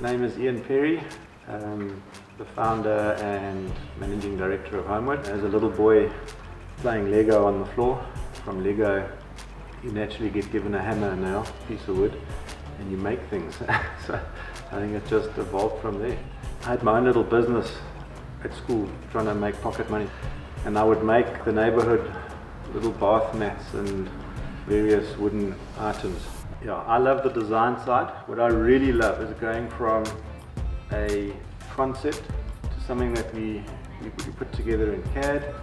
name is Ian Perry, the founder and managing director of Homewood. As a little boy playing Lego on the floor, from Lego you naturally get given a hammer and nail, piece of wood, and you make things. So I think it just evolved from there. I had my own little business at school trying to make pocket money, and I would make the neighborhood little bath mats and various wooden items. Yeah, I love the design side. What I really love is going from a concept to something that we put together in CAD,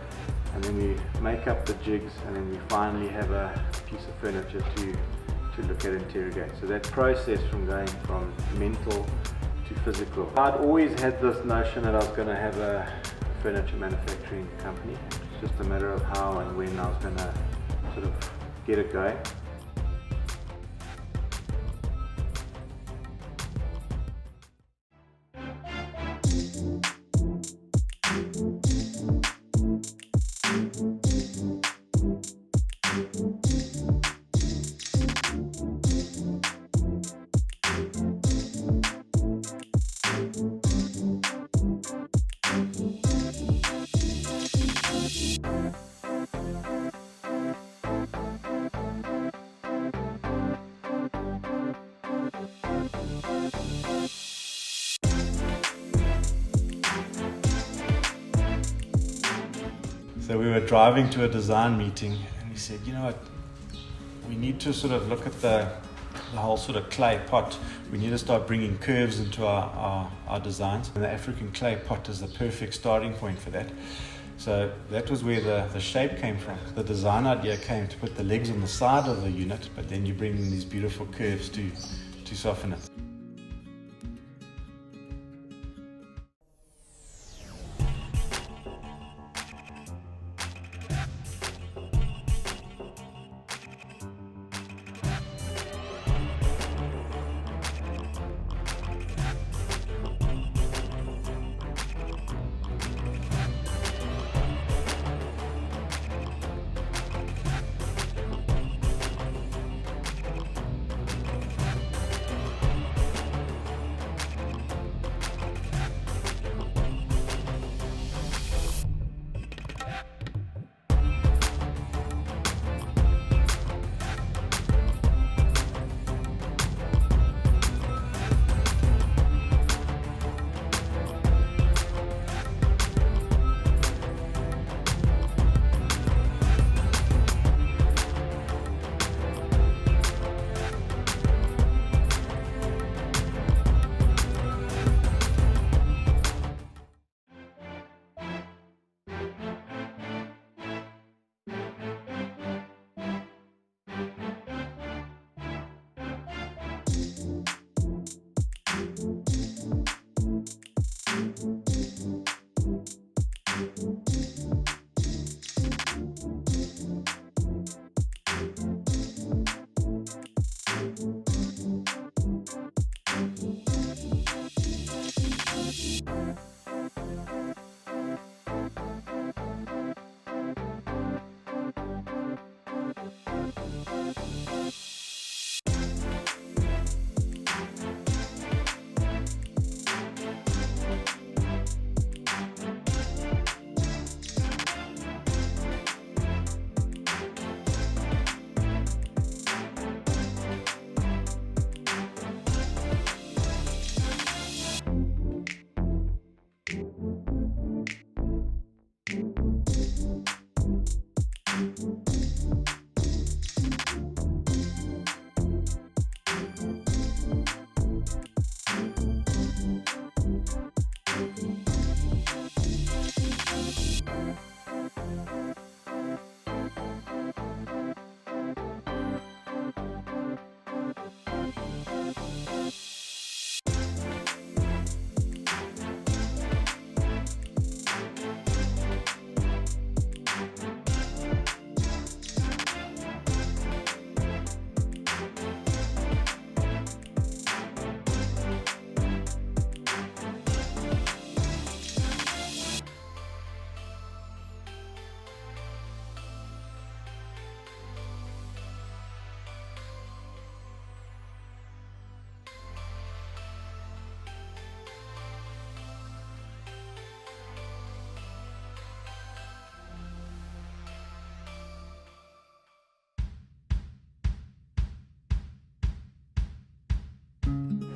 and then we make up the jigs, and then we finally have a piece of furniture to look at and interrogate. So that process from going from mental to physical. I'd always had this notion that I was going to have a furniture manufacturing company. It's just a matter of how and when I was going to sort of get it going. So we were driving to a design meeting, and we said, you know what, we need to sort of look at the whole sort of clay pot. We need to start bringing curves into our designs, and the African clay pot is the perfect starting point for that. So that was where the shape came from. The design idea came to put the legs on the side of the unit, but then you bring in these beautiful curves to soften it.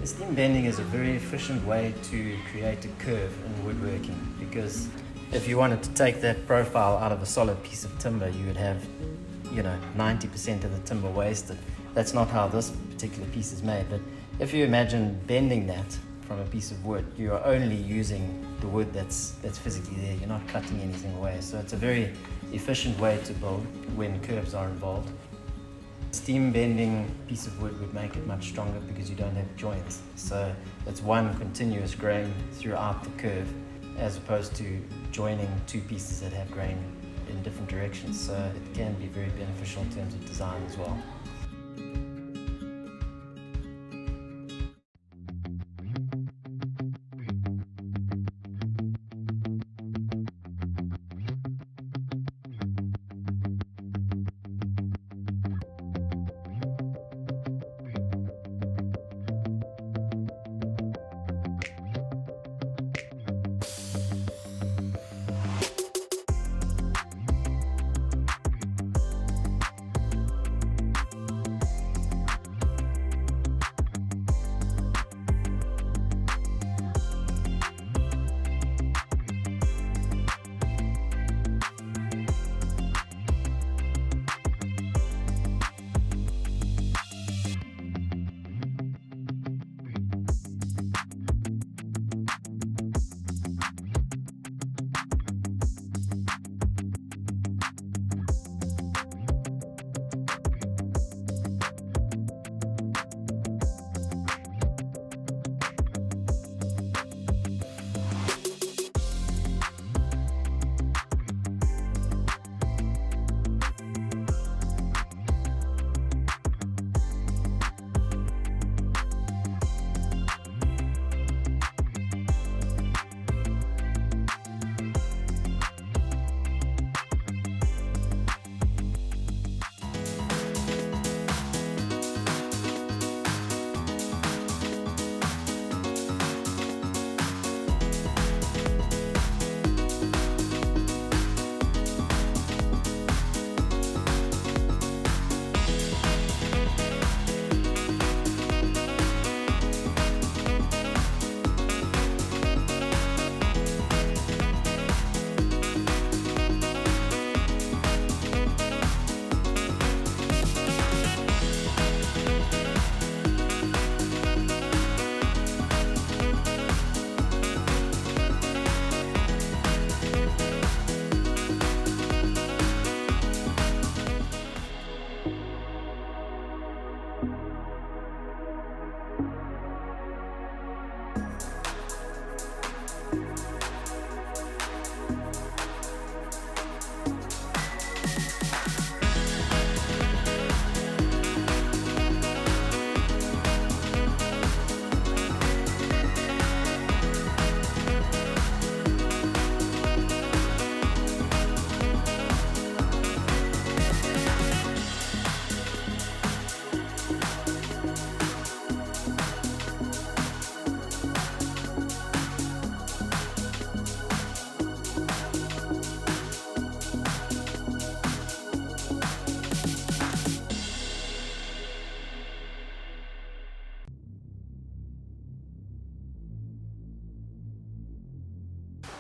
Steam bending is a very efficient way to create a curve in woodworking, because if you wanted to take that profile out of a solid piece of timber, you would have 90% of the timber wasted. That's not how this particular piece is made, but if you imagine bending that from a piece of wood, you are only using the wood that's physically there. You're not cutting anything away. So it's a very efficient way to build when curves are involved. Steam bending piece of wood would make it much stronger because you don't have joints. So it's one continuous grain throughout the curve, as opposed to joining two pieces that have grain in different directions. So it can be very beneficial in terms of design as well.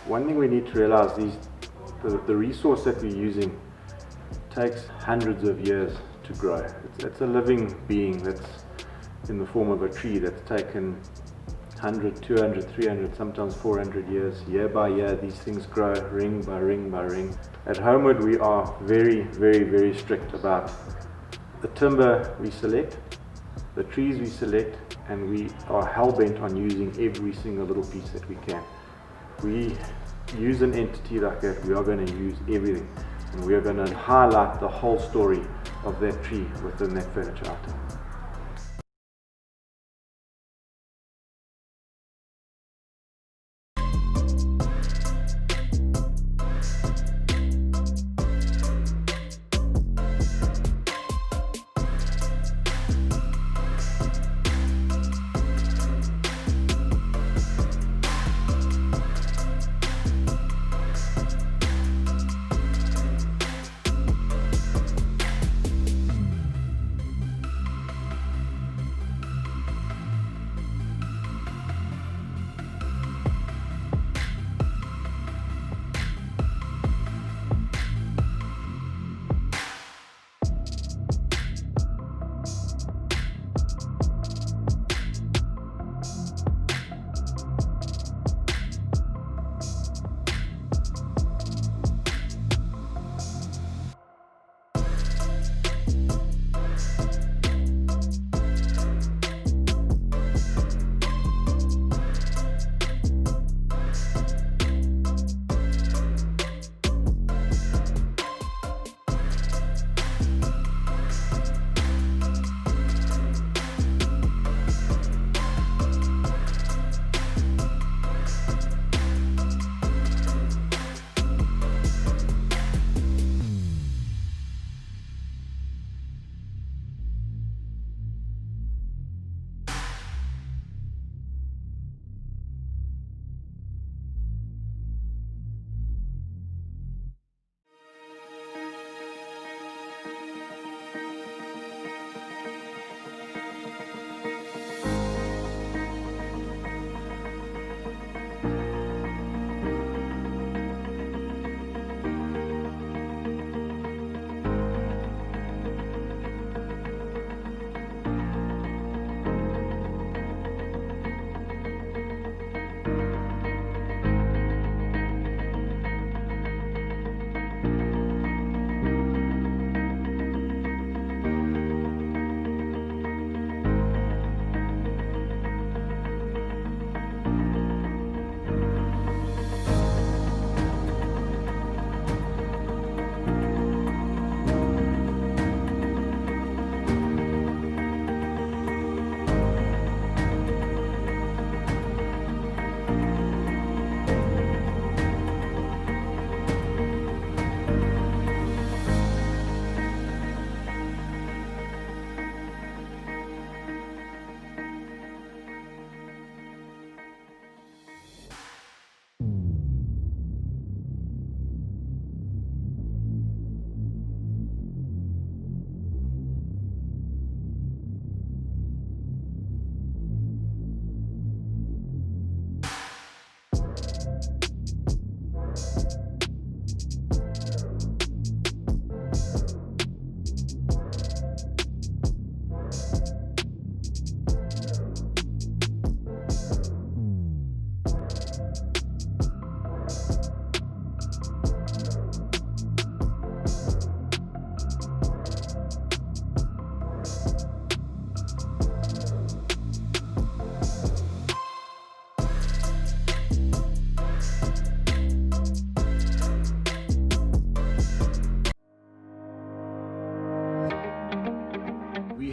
One thing we need to realize is the resource that we're using takes hundreds of years to grow. It's a living being that's in the form of a tree that's taken 100, 200, 300, sometimes 400 years. Year by year, these things grow ring by ring by ring. At Homewood, we are very, very, very strict about the timber we select, the trees we select, and we are hell-bent on using every single little piece that we can. We use an entity like that, we are going to use everything, and we are going to highlight the whole story of that tree within that furniture item.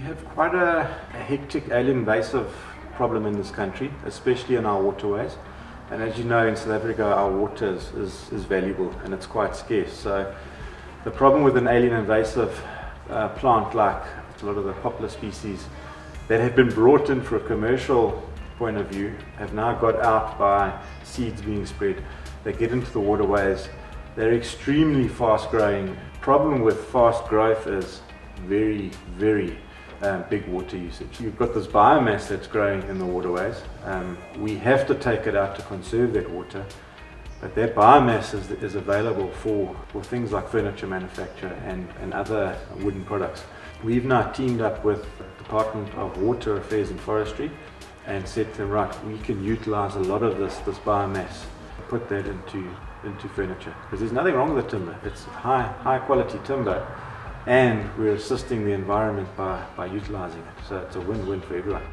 have quite a hectic alien invasive problem in this country, especially in our waterways. And as you know, in South Africa, our water is valuable and it's quite scarce. So the problem with an alien invasive plant like a lot of the poplar species that have been brought in for a commercial point of view have now got out by seeds being spread. They get into the waterways. They're extremely fast growing. Problem with fast growth is very, very big water usage. You've got this biomass that's growing in the waterways. We have to take it out to conserve that water, but that biomass is available for things like furniture manufacture and other wooden products. We've now teamed up with the Department of Water Affairs and Forestry and said to them, right, we can utilize a lot of this biomass, put that into furniture, because there's nothing wrong with the timber. It's high quality timber, and we're assisting the environment by utilizing it. So it's a win-win for everyone.